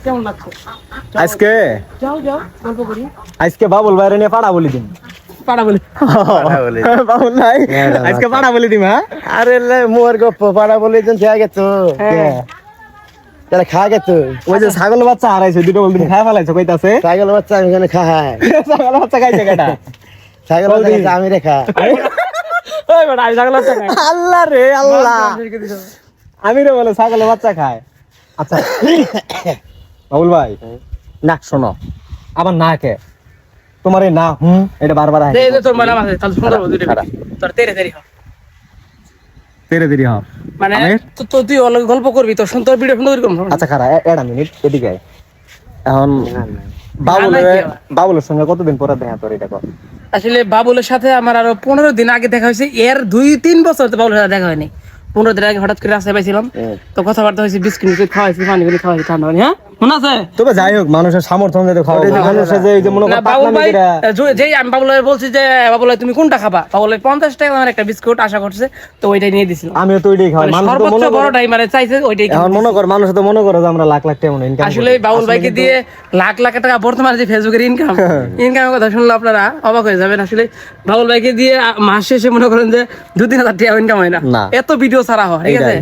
কেমন লাগছে? আজকে যাও যাও গল্প করি। আজকে বাবুল ভাইরে নিয়ে পাড়া বলি দিন। পাড়া বলি। বাবুল ভাই আজকে পাড়া বলি দিম। হ্যাঁ আরে মোর গপ্প পাড়া বলে দিন খেয়ে গেছো তাহলে খা গেছো ওই যে ছাগল বাচ্চা হারাইছে দুটো বলদিন খাই ফেলাইছে কইতাছে ছাগল বাচ্চা আমি এখানে খাই ছাগল বাচ্চা খাইছে কেটা ছাগল বাচ্চা খাইছে আমি রেখা ওই বেটা আমি ছাগল বাচ্চা খাই। আল্লাহ রে আল্লাহ আমি রে বলে ছাগল বাচ্চা খায়। আচ্ছা বাবুল ভাই না শোনো আবার না কে তোমার এই না এটা বারবার দে দে তোর মানে আছে তাহলে সুন্দর হবে দুটো। তোর তেরে তেরি হ। তেরে দেরি হ মানে তো তুই অনেক গল্প করবি তো সুন্দর ভিডিও সুন্দর করব। আচ্ছা খারা একটা মিনিট এদিকে আয়। এখন বাবুলের সঙ্গে কতদিন পরে দেখা তোর এটা কর। আসলে বাবুলের সাথে আমার আরো 15 দিন আগে দেখা হয়েছে। এর 2-3 বছর তো বাবুলের সাথে দেখা হয়নি। 15 দিন আগে হঠাৎ করে রাস্তায় পাইছিলাম তো কথাবার্তা হয়েছে, বিস্কুট খাওয়াইছি, পানি খাওয়াইছি, ঠান্ডা পানি। হ্যাঁ মনে আছে? তবে যাই হোক মানুষের সামর্থ্য অনুযায়ী খাওয়া মানুষের যে এই যে মনে না কর বাবুল পাতলা ভাই মেয়েরা যেই আমি বাবুল ভাই বলছি যে বাবুল ভাই তুমি কোনটা খাবা, বাবুল ভাই 50 টাকা দামের একটা বিস্কুট আশা করছে তো ওইটাই নিয়ে দিছিল। আমিও তো ওইটাই খাই। মানুষ তো সর্বোচ্চ মনে করে বড়টাই মানে চাইছে ওইটাই। এখন মনে কর মানুষ তো মনে করে যে আমরা লাখ লাখ টাকা ইনকাম আসলে বাবুল ভাইকে দিয়ে লাখ লাখ টাকা বর্তমানে যে ফেসবুকের ইনকামের কথা শুনলে আপনারা অবাক হয়ে যাবেন। আসলে বাবুল ভাইকে দিয়ে মাস শেষে মনে করেন যে 2-3 হাজার টাকা ইনকাম হয় না, না। এত ভিডিও ছাড়া হয়। ঠিক আছে।